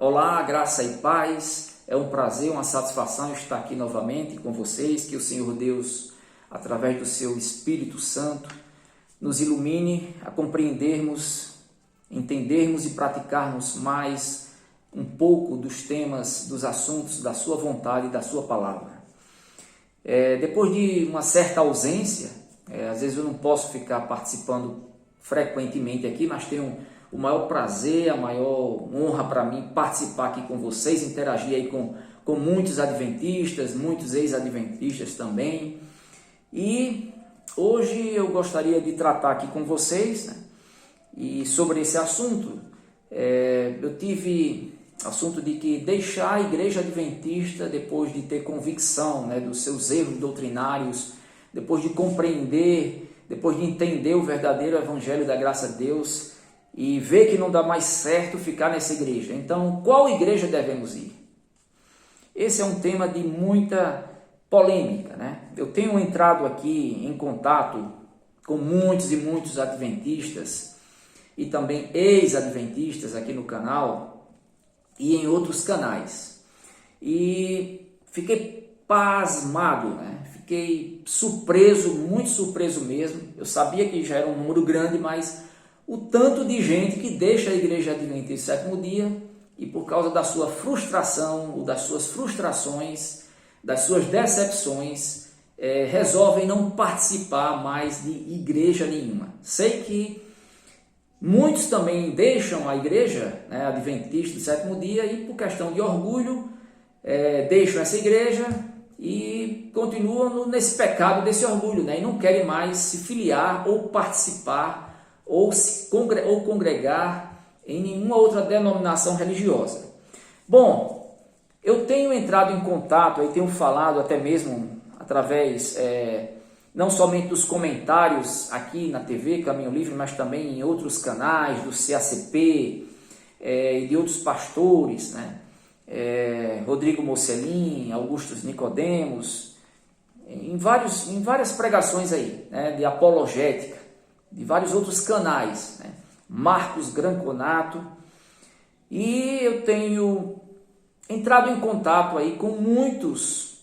Olá, graça e paz. É um prazer, uma satisfação estar aqui novamente com vocês. Que o Senhor Deus, através do seu Espírito Santo, nos ilumine a compreendermos, entendermos e praticarmos mais um pouco dos temas, dos assuntos da sua vontade e da sua palavra. Depois de uma certa ausência, às vezes eu não posso ficar participando frequentemente aqui, mas tenho o maior prazer, a maior honra para mim participar aqui com vocês, interagir aí com muitos adventistas, muitos ex-adventistas também. E hoje eu gostaria de tratar aqui com vocês, né, e sobre esse assunto. Eu tive assunto de que deixar a igreja adventista depois de ter convicção, né, dos seus erros doutrinários, depois de compreender, depois de entender o verdadeiro evangelho da graça de Deus e ver que não dá mais certo ficar nessa igreja. Então, qual igreja devemos ir? Esse é um tema de muita polêmica, né? Eu tenho entrado aqui em contato com muitos e muitos adventistas e também ex-adventistas aqui no canal e em outros canais. E fiquei pasmado, né? Fiquei surpreso, muito surpreso mesmo. Eu sabia que já era um número grande, mas o tanto de gente que deixa a igreja adventista do sétimo dia e por causa da sua frustração ou das suas frustrações, das suas decepções, resolvem não participar mais de igreja nenhuma. Sei que muitos também deixam a igreja, né, adventista do sétimo dia e por questão de orgulho deixam essa igreja e continuam nesse pecado desse orgulho, né, e não querem mais se filiar ou participar ou congregar em nenhuma outra denominação religiosa. Bom, eu tenho entrado em contato, tenho falado até mesmo através, não somente dos comentários aqui na TV Caminho Livre, mas também em outros canais do CACP e de outros pastores, né? Rodrigo Mocelin, Augusto Nicodemos, em várias pregações aí, né, de apologética, de vários outros canais, né? Marcos Granconato, e eu tenho entrado em contato aí com muitos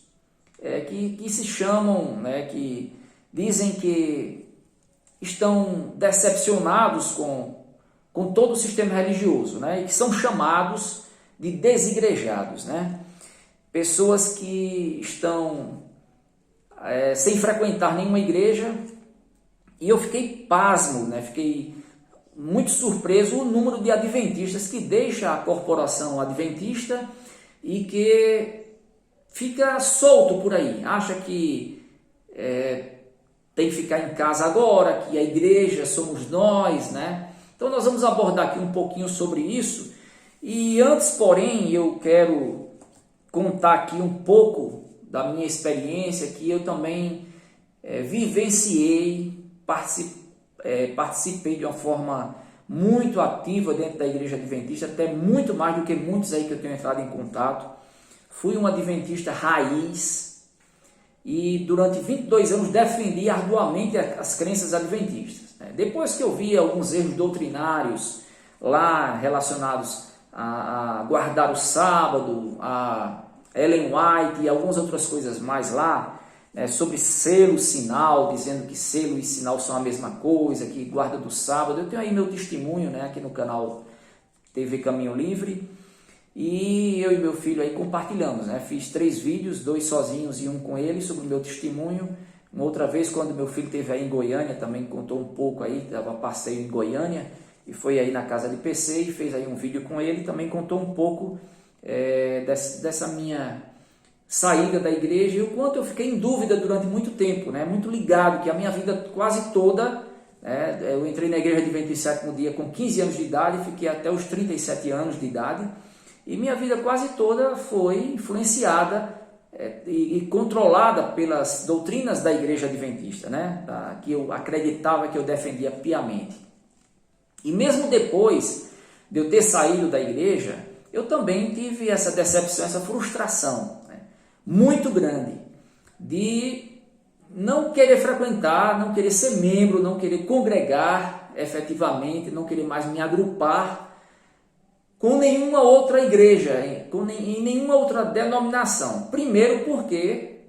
que se chamam, né, que dizem que estão decepcionados com todo o sistema religioso, né, e que são chamados de desigrejados, né? Pessoas que estão sem frequentar nenhuma igreja. E eu fiquei pasmo, né? Fiquei muito surpreso o número de adventistas que deixa a corporação adventista e que fica solto por aí. Acha que tem que ficar em casa agora, que a igreja somos nós, né? Então nós vamos abordar aqui um pouquinho sobre isso. E antes, porém, eu quero contar aqui um pouco da minha experiência, que eu também vivenciei, participei de uma forma muito ativa dentro da igreja adventista, até muito mais do que muitos aí que eu tenho entrado em contato. Fui um adventista raiz e durante 22 anos defendi arduamente as crenças adventistas. Depois que eu vi alguns erros doutrinários lá relacionados a guardar o sábado, a Ellen White e algumas outras coisas mais lá, sobre selo e sinal, dizendo que selo e sinal são a mesma coisa, que guarda do sábado. Eu tenho aí meu testemunho, né, aqui no canal TV Caminho Livre, e eu e meu filho aí compartilhamos, né? Fiz 3 vídeos, 2 sozinhos e 1 com ele, sobre o meu testemunho. Uma outra vez, quando meu filho esteve aí em Goiânia, também contou um pouco aí, dava passeio em Goiânia, e foi aí na casa de PC e fez aí um vídeo com ele, também contou um pouco dessa minha saída da igreja e o quanto eu fiquei em dúvida durante muito tempo, né? Muito ligado, que a minha vida quase toda, eu entrei na igreja adventista do sétimo dia com 15 anos de idade, fiquei até os 37 anos de idade, e minha vida quase toda foi influenciada e controlada pelas doutrinas da igreja adventista, né? Que eu acreditava, que eu defendia piamente. E mesmo depois de eu ter saído da igreja, eu também tive essa decepção, essa frustração, né, muito grande, de não querer frequentar, não querer ser membro, não querer congregar efetivamente, não querer mais me agrupar com nenhuma outra igreja, em nenhuma outra denominação. Primeiro porque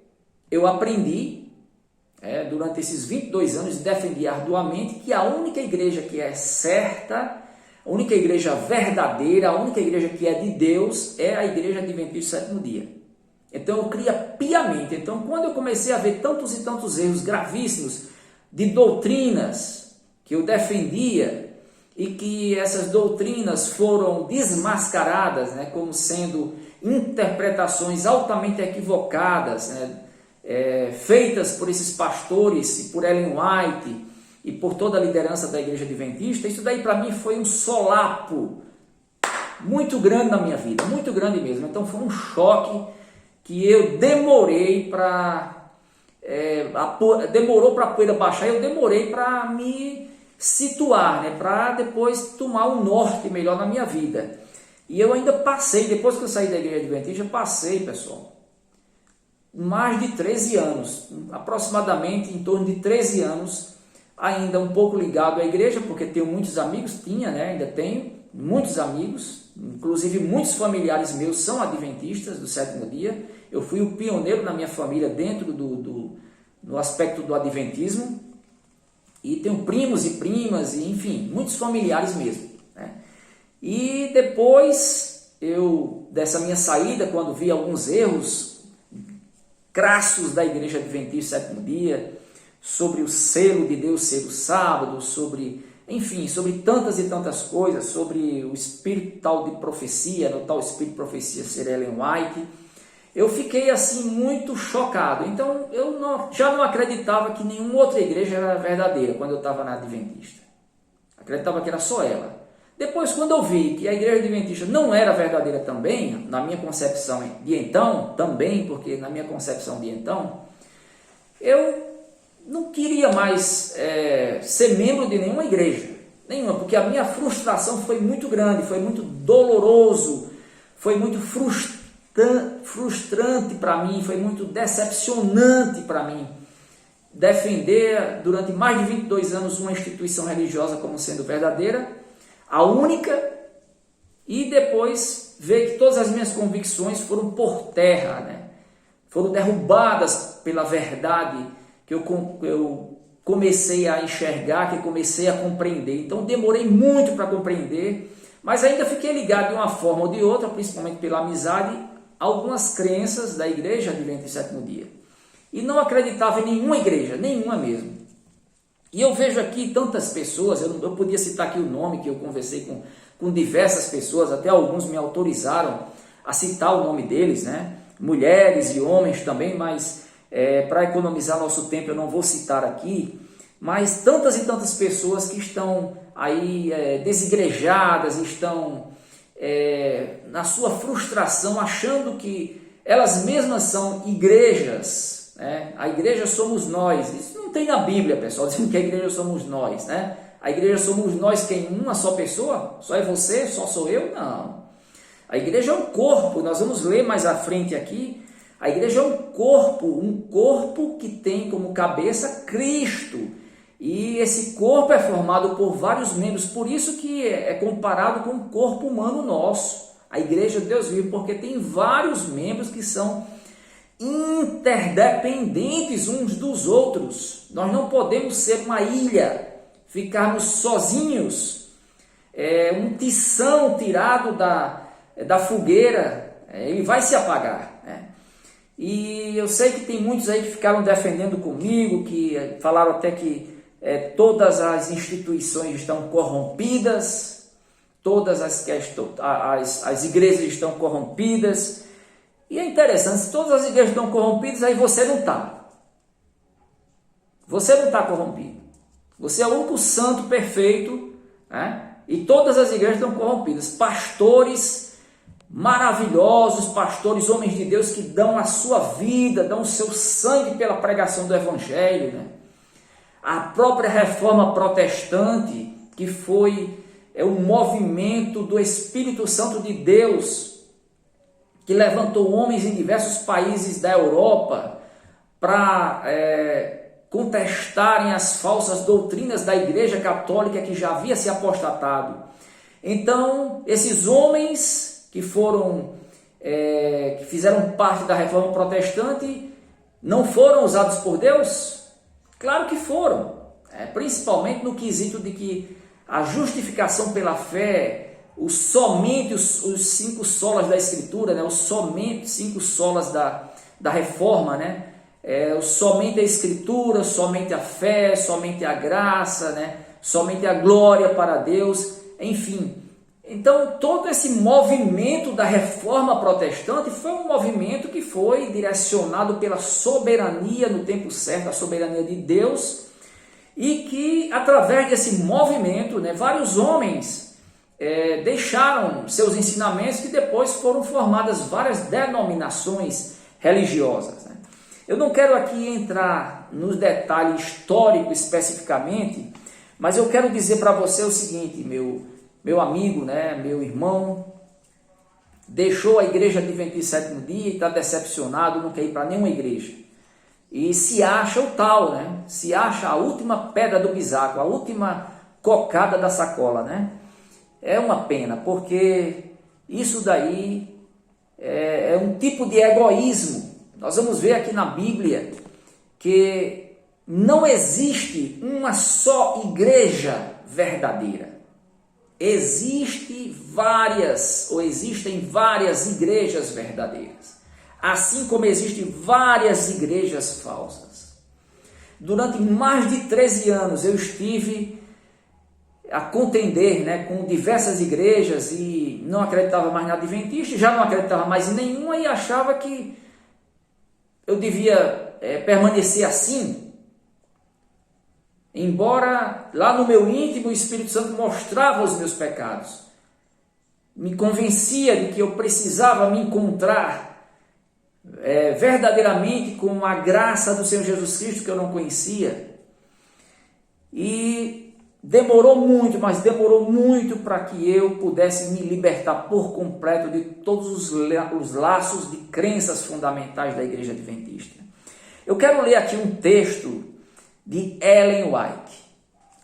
eu aprendi, durante esses 22 anos, e defendi arduamente que a única igreja que é certa, a única igreja verdadeira, a única igreja que é de Deus é a Igreja Adventista do Sétimo Dia. Então eu cria piamente. Então quando eu comecei a ver tantos e tantos erros gravíssimos de doutrinas que eu defendia, e que essas doutrinas foram desmascaradas, como sendo interpretações altamente equivocadas, feitas por esses pastores, e por Ellen White e por toda a liderança da Igreja Adventista. Isso daí para mim foi um solapo muito grande na minha vida, muito grande mesmo. Então foi um choque que eu demorei para... demorou para a poeira baixar, eu demorei para me situar, para depois tomar um norte melhor na minha vida. E eu ainda passei, depois que eu saí da Igreja Adventista, eu passei, pessoal, mais de 13 anos, aproximadamente em torno de 13 anos, ainda um pouco ligado à igreja, porque tenho muitos amigos, ainda tenho muitos amigos, inclusive muitos familiares meus são adventistas do sétimo dia. Eu fui o pioneiro na minha família dentro no aspecto do adventismo, e tenho primos e primas, e enfim, muitos familiares mesmo. E depois, dessa minha saída, quando vi alguns erros crassos da Igreja Adventista do Sétimo Dia, sobre o selo de Deus ser o sábado, sobre tantas e tantas coisas, sobre o espírito tal de profecia, no tal espírito de profecia ser Ellen White, eu fiquei assim muito chocado. Então eu já não acreditava que nenhuma outra igreja era verdadeira quando eu estava na Adventista. Acreditava que era só ela. Depois, quando eu vi que a Igreja Adventista não era verdadeira também, na minha concepção de então, também, porque na minha concepção de então, eu não queria mais ser membro de nenhuma igreja, porque a minha frustração foi muito grande, foi muito doloroso, foi muito frustrante para mim, foi muito decepcionante para mim defender durante mais de 22 anos uma instituição religiosa como sendo verdadeira, a única, e depois ver que todas as minhas convicções foram por terra, foram derrubadas pela verdade que eu comecei a enxergar, que eu comecei a compreender. Então demorei muito para compreender, mas ainda fiquei ligado de uma forma ou de outra, principalmente pela amizade, algumas crenças da Igreja Adventista do Sétimo Dia. E não acreditava em nenhuma igreja, nenhuma mesmo. E eu vejo aqui tantas pessoas, eu podia citar aqui o nome, que eu conversei com diversas pessoas, até alguns me autorizaram a citar o nome deles, mulheres e homens também, mas para economizar nosso tempo eu não vou citar aqui, mas tantas e tantas pessoas que estão aí desigrejadas, estão na sua frustração, achando que elas mesmas são igrejas. A igreja somos nós. Isso não tem na Bíblia, pessoal, dizendo que a igreja somos nós. A igreja somos nós, quem? Uma só pessoa? Só é você? Só sou eu? Não. A igreja é um corpo, nós vamos ler mais à frente aqui. A igreja é um corpo que tem como cabeça Cristo. E esse corpo é formado por vários membros, por isso que é comparado com o corpo humano nosso. A igreja de Deus vive, porque tem vários membros que são interdependentes uns dos outros. Nós não podemos ser uma ilha, ficarmos sozinhos, um tição tirado da fogueira, ele vai se apagar. E eu sei que tem muitos aí que ficaram defendendo comigo, que falaram até que todas as instituições estão corrompidas, todas as igrejas estão corrompidas. E é interessante, se todas as igrejas estão corrompidas, aí você não está. Você não está corrompido. Você é o único santo perfeito, e todas as igrejas estão corrompidas. Pastores maravilhosos, pastores, homens de Deus que dão a sua vida, dão o seu sangue pela pregação do Evangelho. A própria reforma protestante, que foi um movimento do Espírito Santo de Deus, que levantou homens em diversos países da Europa para contestarem as falsas doutrinas da Igreja Católica, que já havia se apostatado. Então, esses homens que que fizeram parte da Reforma Protestante, não foram usados por Deus? Claro que foram, principalmente no quesito de que a justificação pela fé, somente os 5 solas da Escritura, né? Os somente 5 solas da Reforma, né? Somente a Escritura, somente a fé, somente a graça, né? Somente a glória para Deus, enfim. Então, todo esse movimento da Reforma Protestante foi um movimento que foi direcionado pela soberania no tempo certo, a soberania de Deus, e que, através desse movimento, né, vários homens deixaram seus ensinamentos, que depois foram formadas várias denominações religiosas, né? Eu não quero aqui entrar nos detalhes históricos especificamente, mas eu quero dizer para você o seguinte, meu amigo, né, meu irmão, deixou a igreja Adventista Sétimo Dia e está decepcionado, não quer ir para nenhuma igreja. E se acha o tal, né? Se acha a última pedra do bisaco, a última cocada da sacola, né? É uma pena, porque isso daí é um tipo de egoísmo. Nós vamos ver aqui na Bíblia que não existe uma só igreja verdadeira. Existem várias igrejas verdadeiras, assim como existem várias igrejas falsas. Durante mais de 13 anos eu estive a contender, né, com diversas igrejas e não acreditava mais na Adventista, já não acreditava mais em nenhuma e achava que eu devia permanecer assim. Embora lá no meu íntimo o Espírito Santo mostrava os meus pecados, me convencia de que eu precisava me encontrar verdadeiramente com a graça do Senhor Jesus Cristo que eu não conhecia. E demorou muito, mas demorou muito para que eu pudesse me libertar por completo de todos os laços de crenças fundamentais da Igreja Adventista. Eu quero ler aqui um texto de Ellen White.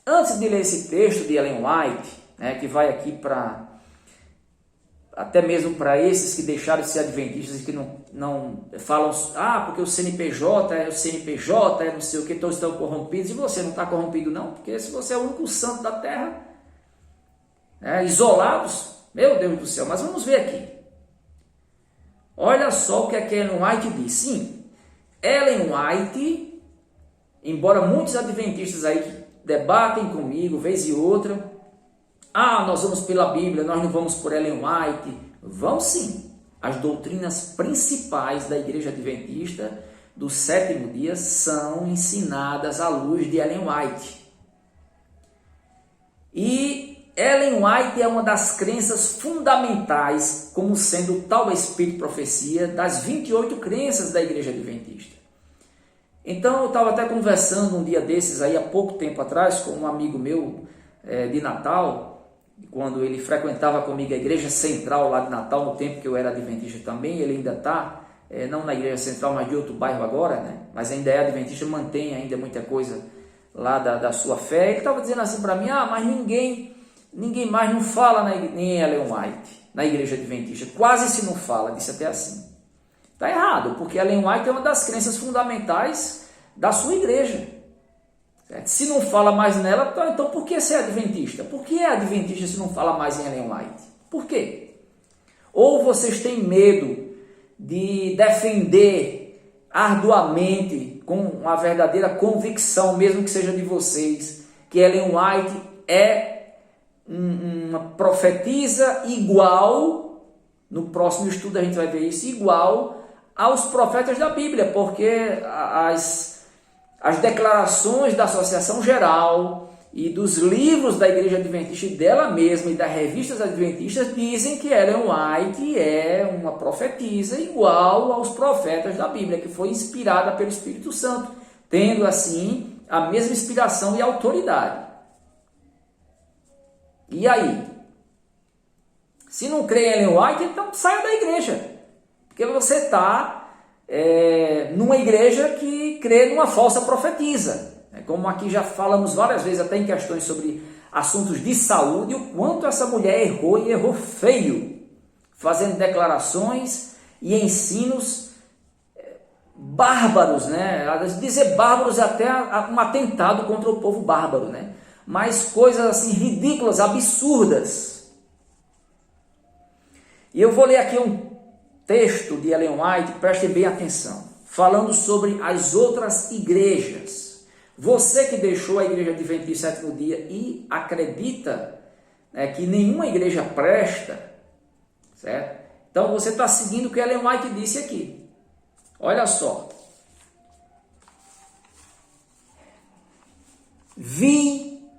Antes de ler esse texto de Ellen White, né, que vai aqui para até mesmo para esses que deixaram de ser adventistas e que não falam, porque o CNPJ é não sei o que, todos estão corrompidos, e você não está corrompido não, porque se você é o único santo da terra, isolados, meu Deus do céu. Mas vamos ver aqui. Olha só o que a Ellen White diz. Sim, Ellen White, embora muitos adventistas aí que debatem comigo, vez e outra, nós vamos pela Bíblia, nós não vamos por Ellen White. Vamos sim. As doutrinas principais da Igreja Adventista do sétimo dia são ensinadas à luz de Ellen White. E Ellen White é uma das crenças fundamentais, como sendo o tal Espírito Profecia, das 28 crenças da Igreja Adventista. Então eu estava até conversando um dia desses, aí, há pouco tempo atrás, com um amigo meu de Natal, quando ele frequentava comigo a igreja central lá de Natal, no tempo que eu era adventista também. Ele ainda está, não na igreja central, mas de outro bairro agora, né? Mas ainda é adventista, mantém ainda muita coisa lá da sua fé. Ele estava dizendo assim para mim, mas ninguém mais não fala em Ellen White, na igreja adventista, quase se não fala, disse até assim. Está errado, porque Ellen White é uma das crenças fundamentais da sua igreja. Se não fala mais nela, então por que ser adventista? Por que é adventista se não fala mais em Ellen White? Por quê? Ou vocês têm medo de defender arduamente, com uma verdadeira convicção, mesmo que seja de vocês, que Ellen White é uma profetisa igual, no próximo estudo a gente vai ver isso, igual aos profetas da Bíblia, porque as declarações da Associação Geral e dos livros da Igreja Adventista e dela mesma e das revistas adventistas dizem que Ellen White é uma profetisa igual aos profetas da Bíblia, que foi inspirada pelo Espírito Santo, tendo assim a mesma inspiração e autoridade. E aí? Se não crê em Ellen White, então saia da igreja, porque você está numa igreja que crê numa falsa profetisa. Como aqui já falamos várias vezes, até em questões sobre assuntos de saúde, o quanto essa mulher errou e errou feio, fazendo declarações e ensinos bárbaros, né? Dizer bárbaros é até um atentado contra o povo bárbaro, né? Mas coisas assim ridículas, absurdas. E eu vou ler aqui um texto de Ellen White, prestem bem atenção, falando sobre as outras igrejas. Você que deixou a igreja adventista do sétimo dia e acredita, né, que nenhuma igreja presta, certo? Então você está seguindo o que Ellen White disse aqui. Olha só.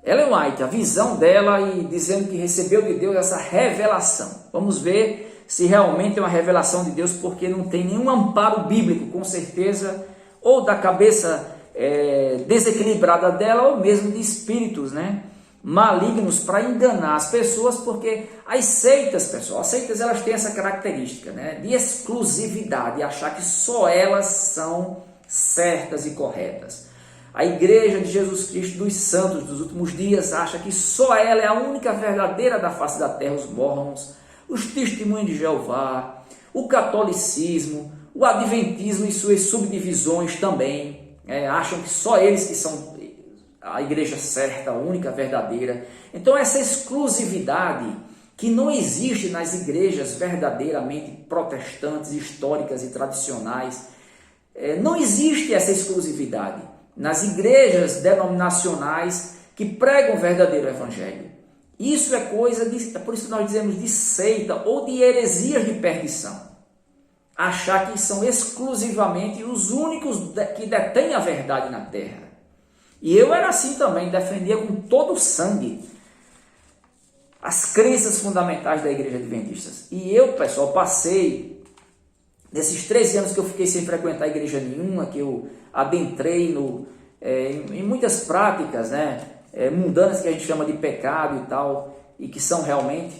Ellen White, a visão dela e dizendo que recebeu de Deus essa revelação. Vamos ver se realmente é uma revelação de Deus, porque não tem nenhum amparo bíblico, com certeza, ou da cabeça desequilibrada dela, ou mesmo de espíritos, né, malignos para enganar as pessoas, porque as seitas, pessoal, as seitas elas têm essa característica, né, de exclusividade, achar que só elas são certas e corretas. A Igreja de Jesus Cristo dos Santos dos últimos dias acha que só ela é a única verdadeira da face da terra, os mormons, os testemunhos de Jeová, o catolicismo, o adventismo e suas subdivisões também, acham que só eles que são a igreja certa, a única verdadeira. Então essa exclusividade que não existe nas igrejas verdadeiramente protestantes, históricas e tradicionais, não existe essa exclusividade nas igrejas denominacionais que pregam o verdadeiro evangelho. Isso é coisa é por isso que nós dizemos de seita ou de heresias de perdição. Achar que são exclusivamente os únicos que detêm a verdade na terra. E eu era assim também, defendia com todo o sangue as crenças fundamentais da igreja adventista. E eu, pessoal, passei, nesses 13 anos que eu fiquei sem frequentar igreja nenhuma, que eu adentrei em muitas práticas, né, mundanas que a gente chama de pecado e tal, e que são realmente,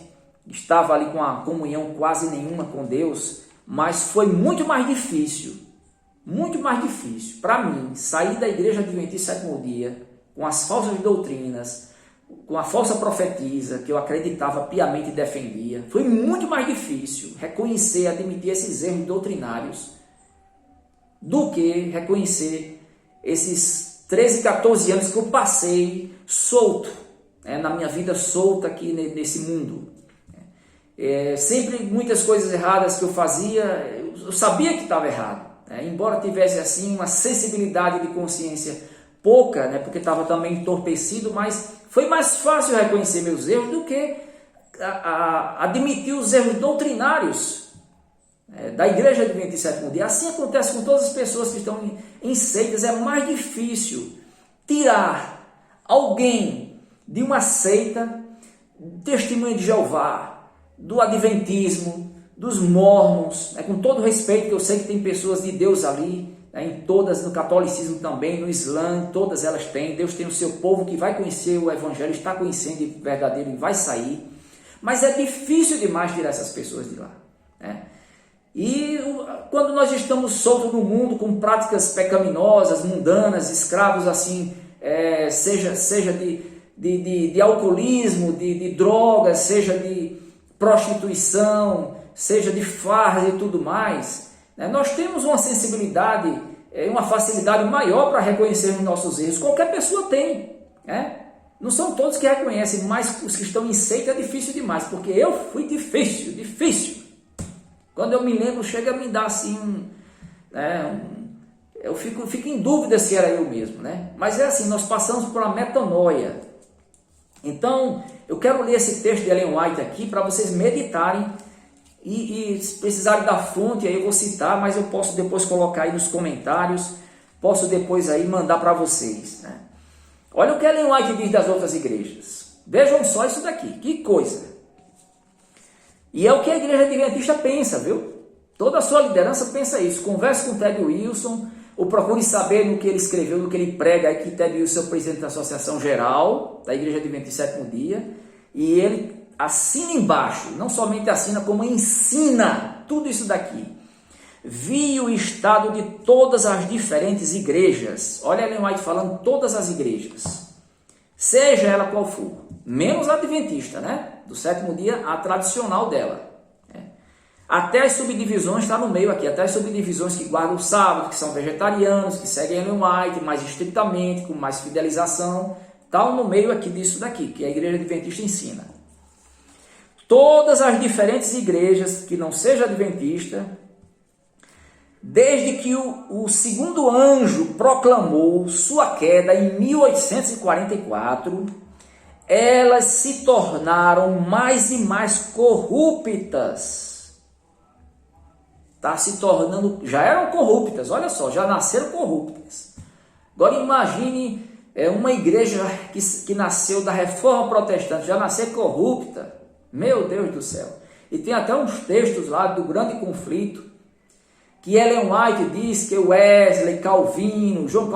estava ali com a comunhão quase nenhuma com Deus, mas foi muito mais difícil para mim sair da igreja adventista sétimo dia com as falsas doutrinas, com a falsa profetisa que eu acreditava piamente e defendia. Foi muito mais difícil reconhecer, admitir esses erros doutrinários do que reconhecer esses 13, 14 anos que eu passei solto, na minha vida solta aqui nesse mundo. Sempre muitas coisas erradas que eu fazia, eu sabia que estava errado, embora tivesse assim uma sensibilidade de consciência pouca, porque estava também entorpecido, mas foi mais fácil reconhecer meus erros do que admitir os erros doutrinários da igreja adventista sétimo dia. Assim acontece com todas as pessoas que estão em seitas. É mais difícil tirar alguém de uma seita, testemunho de Jeová, do adventismo, dos mormons, com todo respeito, que eu sei que tem pessoas de Deus ali, em todas, no catolicismo também, no Islã, todas elas têm. Deus tem o seu povo que vai conhecer o evangelho, está conhecendo o verdadeiro e vai sair, mas é difícil demais tirar essas pessoas de lá, E quando nós estamos soltos no mundo com práticas pecaminosas, mundanas, escravos assim, seja de alcoolismo, de drogas, seja de prostituição, seja de farras e tudo mais, nós temos uma sensibilidade, uma facilidade maior para reconhecermos nossos erros. Qualquer pessoa tem, Não são todos que reconhecem, mas os que estão em seita é difícil demais, porque eu fui difícil. Quando eu me lembro, chega a me dar assim, eu fico em dúvida se era eu mesmo, Mas é assim, nós passamos por uma metanoia. Então, eu quero ler esse texto de Ellen White aqui para vocês meditarem e se precisarem da fonte, aí eu vou citar, mas eu posso depois colocar aí nos comentários, posso depois aí mandar para vocês, Olha o que Ellen White diz das outras igrejas. Vejam só isso daqui, que coisa. E é o que a igreja adventista pensa, viu? Toda a sua liderança pensa isso. Converse com o Ted Wilson, ou procure saber no que ele escreveu, no que ele prega, que Ted Wilson é o presidente da Associação Geral da Igreja Adventista Sétimo Dia, e ele assina embaixo, não somente assina, como ensina tudo isso daqui. Vi o estado de todas as diferentes igrejas. Olha Ellen White falando todas as igrejas, seja ela qual for. menos a adventista, né? Do sétimo dia, a tradicional dela. Até as subdivisões está no meio aqui, até as subdivisões que guardam o sábado, que são vegetarianos, que seguem Ellen White mais estritamente, com mais fidelização, estão no meio aqui disso daqui, que a igreja adventista ensina. Todas as diferentes igrejas que não seja adventista, desde que o segundo anjo proclamou sua queda em 1844, elas se tornaram mais e mais corruptas. Está se tornando, já eram corruptas, olha só, já nasceram corruptas. Agora imagine uma igreja que nasceu da reforma protestante, já nasceu corrupta, meu Deus do céu. E tem até uns textos lá do grande conflito, que Ellen White diz que Wesley, Calvino, João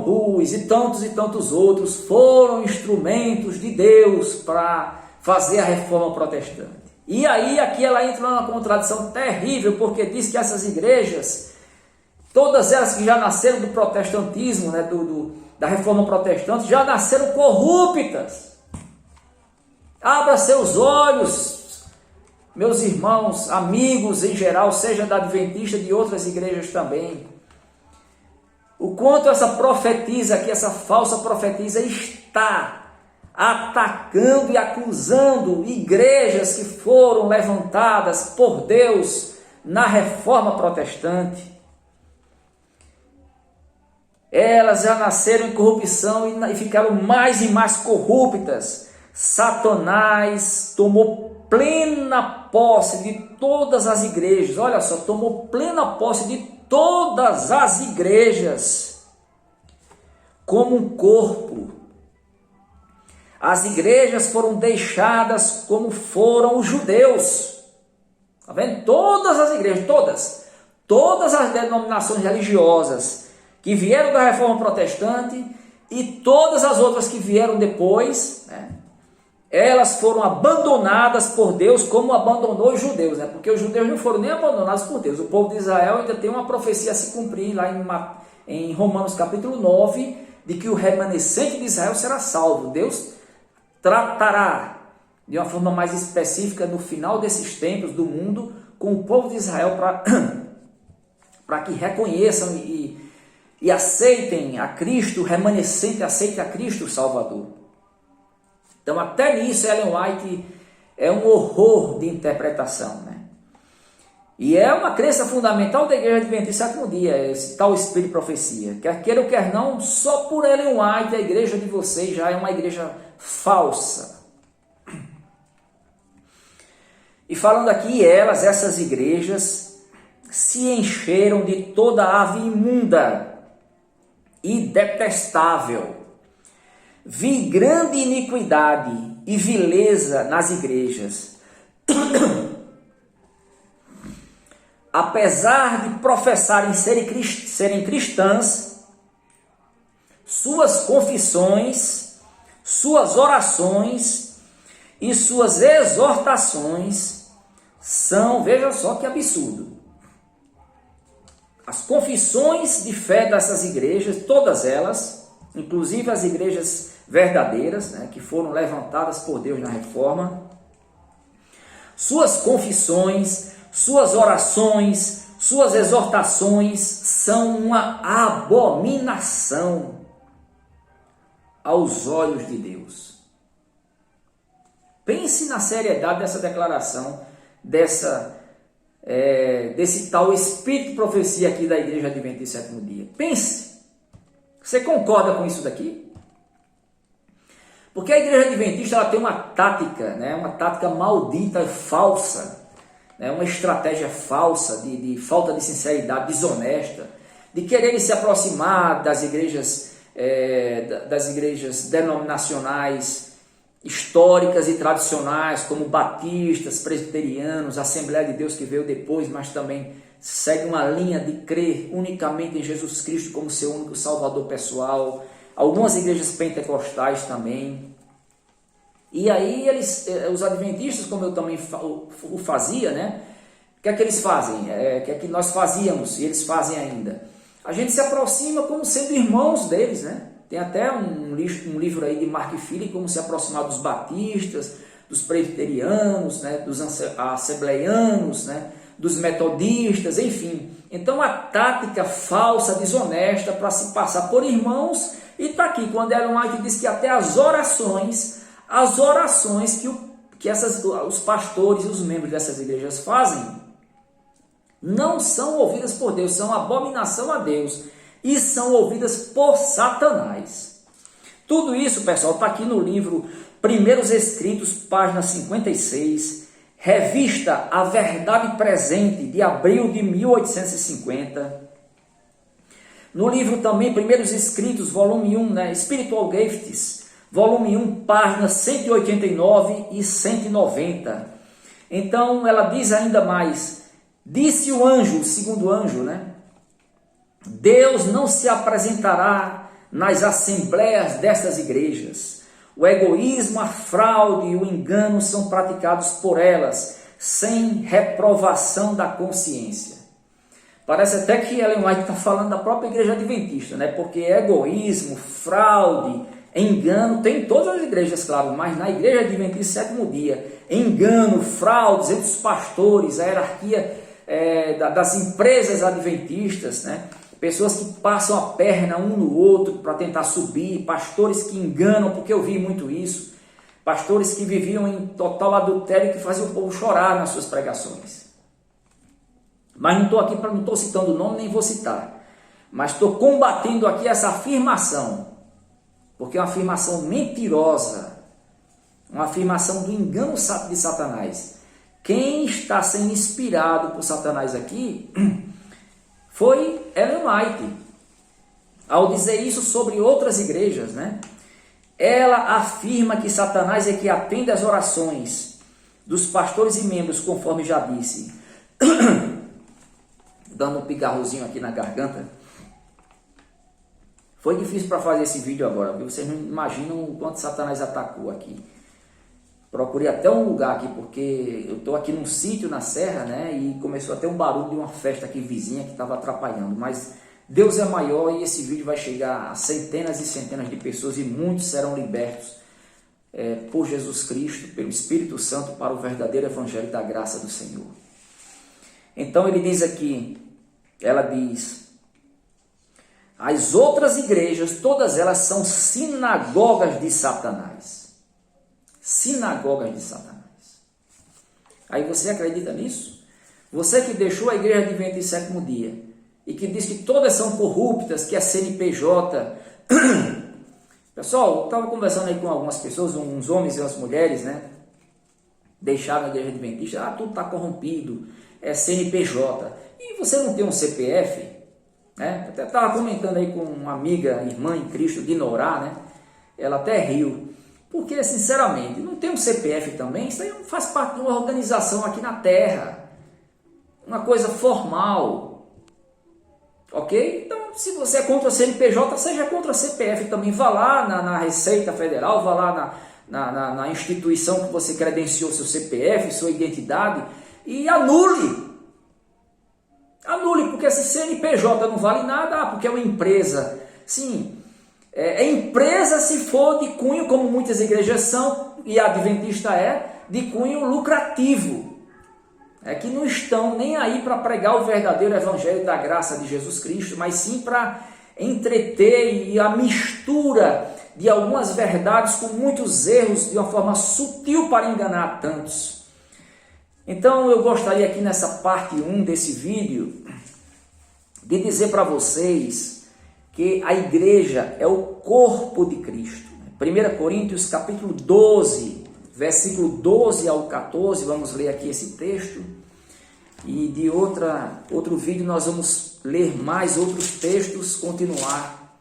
Hus e tantos outros foram instrumentos de Deus para fazer a reforma protestante. E aí aqui ela entra numa contradição terrível, porque diz que essas igrejas, todas elas que já nasceram do protestantismo, né, da reforma protestante, já nasceram corruptas. Abra seus olhos, meus irmãos, amigos em geral, seja da adventista, de outras igrejas também. O quanto essa profetisa aqui, essa falsa profetisa está atacando e acusando igrejas que foram levantadas por Deus na reforma protestante. Elas já nasceram em corrupção e ficaram mais e mais corruptas. Satanás tomou plena posse de todas as igrejas. Olha só, tomou plena posse de todas as igrejas como um corpo. As igrejas foram deixadas como foram os judeus. Está vendo? Todas as igrejas, todas as denominações religiosas que vieram da reforma protestante e todas as outras que vieram depois, né, elas foram abandonadas por Deus como abandonou os judeus, né? Porque os judeus não foram nem abandonados por Deus. O povo de Israel ainda tem uma profecia a se cumprir lá em Romanos capítulo 9, de que o remanescente de Israel será salvo. Deus tratará de uma forma mais específica no final desses tempos do mundo com o povo de Israel para que reconheçam e aceitem a Cristo, o remanescente aceite a Cristo o Salvador. Então até nisso Ellen White é um horror de interpretação, né? E é uma crença fundamental da igreja adventista sétimo dia, esse tal espírito de profecia. Quer queira ou quer não, só por Ellen White a igreja de vocês já é uma igreja falsa. E falando aqui, essas igrejas, se encheram de toda ave imunda e detestável. Vi grande iniquidade e vileza nas igrejas. Apesar de professarem serem cristãs, suas confissões, suas orações e suas exortações são, veja só que absurdo. As confissões de fé dessas igrejas, todas elas, inclusive as igrejas verdadeiras, né, que foram levantadas por Deus na reforma, suas confissões, suas orações, suas exortações são uma abominação aos olhos de Deus. Pense na seriedade dessa declaração, desse tal espírito de profecia aqui da Igreja Adventista sétimo dia. Pense, você concorda com isso daqui? Porque a Igreja Adventista ela tem uma tática, né, uma tática maldita, falsa, né, uma estratégia falsa, de falta de sinceridade, desonesta, de querer se aproximar das igrejas denominacionais históricas e tradicionais, como batistas, presbiterianos, Assembleia de Deus que veio depois, mas também segue uma linha de crer unicamente em Jesus Cristo como seu único salvador pessoal, algumas igrejas pentecostais também. E aí os adventistas, como eu também o fazia, né? O que é que eles fazem? O que é que nós fazíamos e eles fazem ainda? A gente se aproxima como sendo irmãos deles, né? Tem até um livro aí de Mark Philip, como se aproximar dos batistas, dos presbiterianos, né, dos assembleianos, né, dos metodistas, enfim. Então a tática falsa, desonesta, para se passar por irmãos, e está aqui, quando Ellen White diz que até as orações que os pastores e os membros dessas igrejas fazem, não são ouvidas por Deus, são abominação a Deus, e são ouvidas por Satanás. Tudo isso, pessoal, está aqui no livro Primeiros Escritos, página 56, revista A Verdade Presente, de abril de 1850. No livro também, Primeiros Escritos, volume 1, né, Spiritual Gifts, volume 1, páginas 189 e 190. Então, ela diz ainda mais, disse o anjo, o segundo anjo, né? Deus não se apresentará nas assembleias destas igrejas. O egoísmo, a fraude e o engano são praticados por elas, sem reprovação da consciência. Parece até que Ellen White está falando da própria igreja adventista, né? Porque egoísmo, fraude, engano tem em todas as igrejas, claro, mas na igreja adventista sétimo dia, engano, fraudes entre os pastores, a hierarquia das empresas adventistas, né? Pessoas que passam a perna um no outro para tentar subir, pastores que enganam, porque eu vi muito isso, pastores que viviam em total adultério e que faziam o povo chorar nas suas pregações. Mas não estou aqui, não estou citando o nome, nem vou citar, mas estou combatendo aqui essa afirmação, porque é uma afirmação mentirosa, uma afirmação do engano de Satanás. Quem está sendo inspirado por Satanás aqui foi Ellen White, ao dizer isso sobre outras igrejas, né? Ela afirma que Satanás é que atende às orações dos pastores e membros, conforme já disse. Dando um pigarrozinho aqui na garganta. Foi difícil para fazer esse vídeo agora, viu? Vocês não imaginam o quanto Satanás atacou aqui. Procurei até um lugar aqui, porque eu estou aqui num sítio na serra, né? E começou a ter um barulho de uma festa aqui vizinha que estava atrapalhando. Mas Deus é maior e esse vídeo vai chegar a centenas e centenas de pessoas e muitos serão libertos por Jesus Cristo, pelo Espírito Santo, para o verdadeiro evangelho da graça do Senhor. Então ele diz aqui, ela diz, as outras igrejas, todas elas são sinagogas de Satanás. Sinagogas de Satanás. Aí você acredita nisso? Você que deixou a igreja adventista sétimo dia e que diz que todas são corruptas, que é CNPJ. Pessoal, eu estava conversando aí com algumas pessoas, uns homens e umas mulheres, né? Deixaram a igreja adventista, tudo está corrompido, é CNPJ. E você não tem um CPF? Né? Até estava comentando aí com uma amiga, irmã em Cristo de Norá, né? Ela até riu. Porque, sinceramente, não tem um CPF também? Isso aí faz parte de uma organização aqui na Terra. Uma coisa formal. Ok? Então, se você é contra a CNPJ, seja contra a CPF também. Vá lá na Receita Federal, vá lá na instituição que você credenciou seu CPF, sua identidade, e anule. Anule, porque esse CNPJ não vale nada, porque é uma empresa. Sim, é empresa se for de cunho, como muitas igrejas são, e a adventista de cunho lucrativo. É que não estão nem aí para pregar o verdadeiro evangelho da graça de Jesus Cristo, mas sim para entreter e a mistura de algumas verdades com muitos erros de uma forma sutil para enganar tantos. Então eu gostaria aqui nessa parte 1 desse vídeo de dizer para vocês que a igreja é o corpo de Cristo. 1 Coríntios capítulo 12, versículo 12 ao 14, vamos ler aqui esse texto. E de outro vídeo nós vamos ler mais outros textos, continuar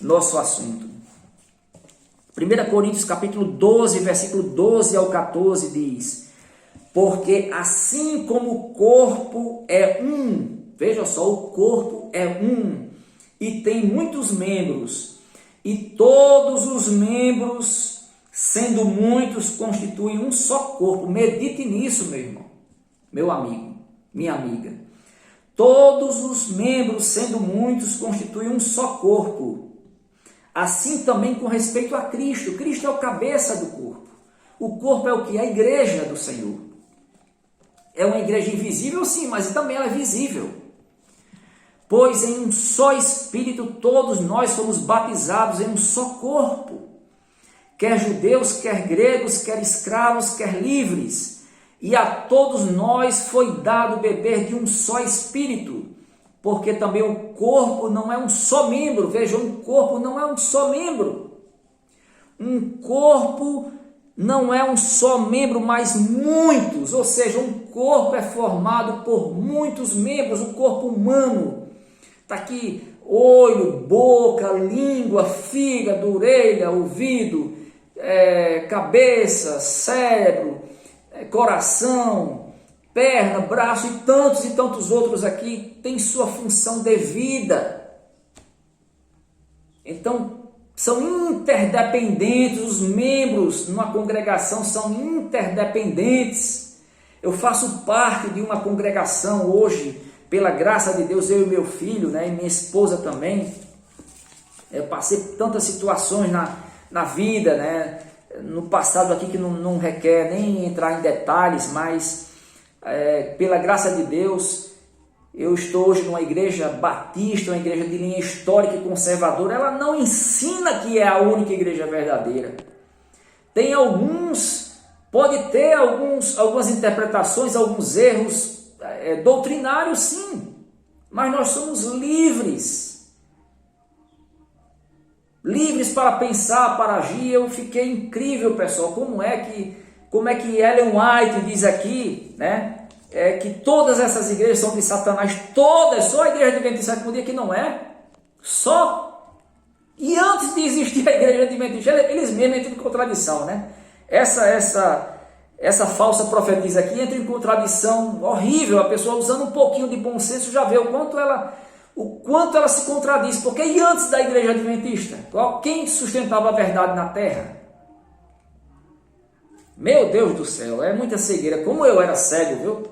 nosso assunto. 1 Coríntios capítulo 12, versículo 12 ao 14 diz: porque assim como o corpo é um, veja só, o corpo é um, e tem muitos membros, e todos os membros, sendo muitos, constituem um só corpo. Medite nisso, meu irmão, meu amigo, minha amiga. Todos os membros, sendo muitos, constituem um só corpo. Assim também com respeito a Cristo. Cristo é o cabeça do corpo. O corpo é o que? A igreja do Senhor. É uma igreja invisível, sim, mas também ela é visível. Pois em um só Espírito todos nós fomos batizados em um só corpo. Quer judeus, quer gregos, quer escravos, quer livres. E a todos nós foi dado beber de um só Espírito. Porque também o corpo não é um só membro. Vejam, um corpo não é um só membro. Um corpo não é um só membro, mas muitos. Ou seja, um corpo é formado por muitos membros. O corpo humano. Está aqui olho, boca, língua, fígado, orelha, ouvido, cabeça, cérebro, coração, perna, braço e tantos outros aqui têm sua função devida. Então, são interdependentes, os membros numa congregação são interdependentes. Eu faço parte de uma congregação hoje, pela graça de Deus, eu e meu filho, né, e minha esposa também. Eu passei tantas situações na vida, né, no passado aqui que não requer nem entrar em detalhes, mas pela graça de Deus, eu estou hoje numa igreja batista, uma igreja de linha histórica e conservadora. Ela não ensina que é a única igreja verdadeira. Tem pode ter algumas interpretações, alguns erros doutrinários, sim, mas nós somos livres para pensar, para agir. Eu fiquei incrível, pessoal, como é que Ellen White diz aqui, né, que todas essas igrejas são de Satanás, todas, só a igreja adventista do sétimo dia que não é, só. E antes de existir a igreja adventista, eles mesmos entram em contradição, né? Essa falsa profetisa aqui entra em contradição horrível. A pessoa usando um pouquinho de bom senso já vê o quanto ela se contradiz. Porque e antes da igreja adventista? Quem sustentava a verdade na terra? Meu Deus do céu, é muita cegueira. Como eu era cego, viu?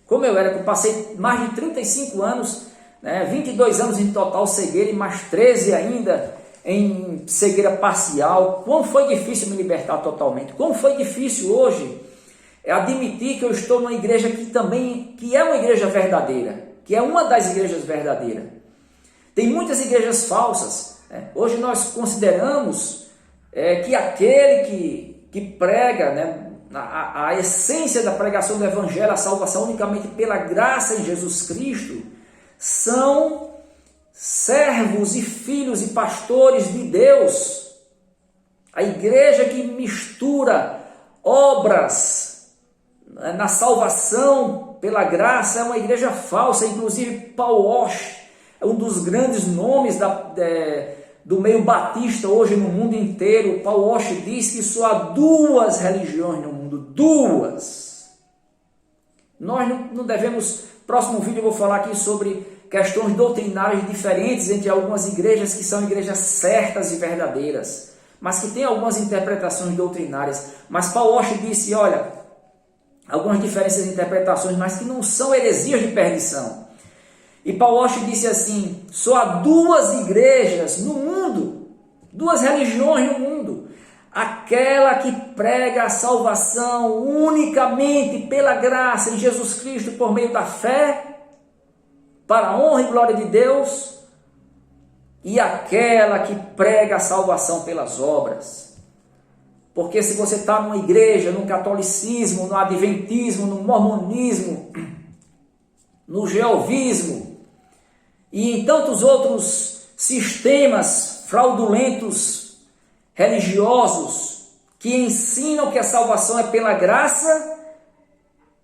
Como eu passei mais de 35 anos, né, 22 anos em total cegueira e mais 13 ainda em cegueira parcial. Como foi difícil me libertar totalmente. Como foi difícil hoje admitir que eu estou numa igreja que é uma igreja verdadeira, que é uma das igrejas verdadeiras. Tem muitas igrejas falsas, né? Hoje nós consideramos que aquele que prega, né, a essência da pregação do evangelho, a salvação unicamente pela graça em Jesus Cristo, são servos e filhos e pastores de Deus. A igreja que mistura obras na salvação pela graça é uma igreja falsa. Inclusive Paul Washer é um dos grandes nomes do meio batista hoje no mundo inteiro. Paul Washer diz que só há duas religiões no mundo, duas. Nós não devemos, próximo vídeo eu vou falar aqui sobre questões doutrinárias diferentes entre algumas igrejas que são igrejas certas e verdadeiras, mas que têm algumas interpretações doutrinárias. Mas Paul Washer disse, olha, algumas diferenças de interpretações, mas que não são heresias de perdição. E Paul Washer disse assim, só há duas igrejas no mundo, duas religiões no mundo, aquela que prega a salvação unicamente pela graça em Jesus Cristo por meio da fé, para a honra e glória de Deus, e aquela que prega a salvação pelas obras. Porque se você está numa igreja, no catolicismo, no adventismo, no mormonismo, no jeovismo e em tantos outros sistemas fraudulentos religiosos que ensinam que a salvação é pela graça,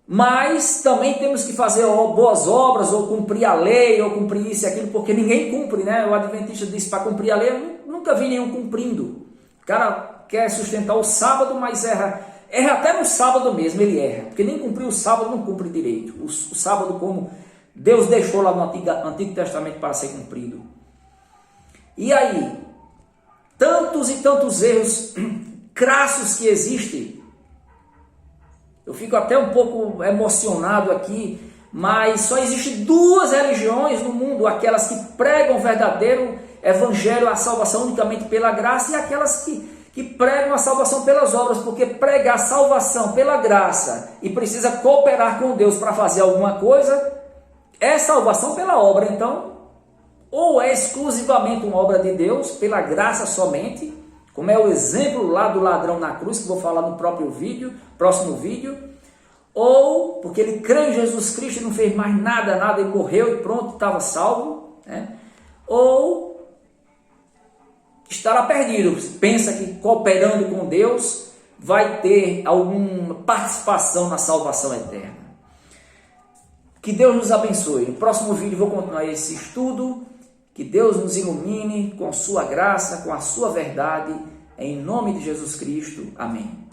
mas também temos que fazer boas obras, ou cumprir a lei, ou cumprir isso e aquilo, porque ninguém cumpre, né? O adventista disse para cumprir a lei, eu nunca vi nenhum cumprindo. O cara quer sustentar o sábado, mas erra até no sábado mesmo, ele erra, porque nem cumpriu o sábado, não cumpre direito. O sábado como Deus deixou lá no Antigo Testamento para ser cumprido. E aí, tantos e tantos erros crassos que existem. Eu fico até um pouco emocionado aqui, mas só existem duas religiões no mundo, aquelas que pregam o verdadeiro evangelho, a salvação unicamente pela graça, e aquelas que pregam a salvação pelas obras, porque pregar a salvação pela graça e precisa cooperar com Deus para fazer alguma coisa, é salvação pela obra. Então, ou é exclusivamente uma obra de Deus, pela graça somente, como é o exemplo lá do ladrão na cruz, que vou falar no próximo vídeo, ou porque ele crê em Jesus Cristo e não fez mais nada, e morreu e pronto, estava salvo, né? Ou estará perdido, pensa que cooperando com Deus vai ter alguma participação na salvação eterna. Que Deus nos abençoe. No próximo vídeo vou continuar esse estudo. Que Deus nos ilumine com sua graça, com a sua verdade, em nome de Jesus Cristo. Amém.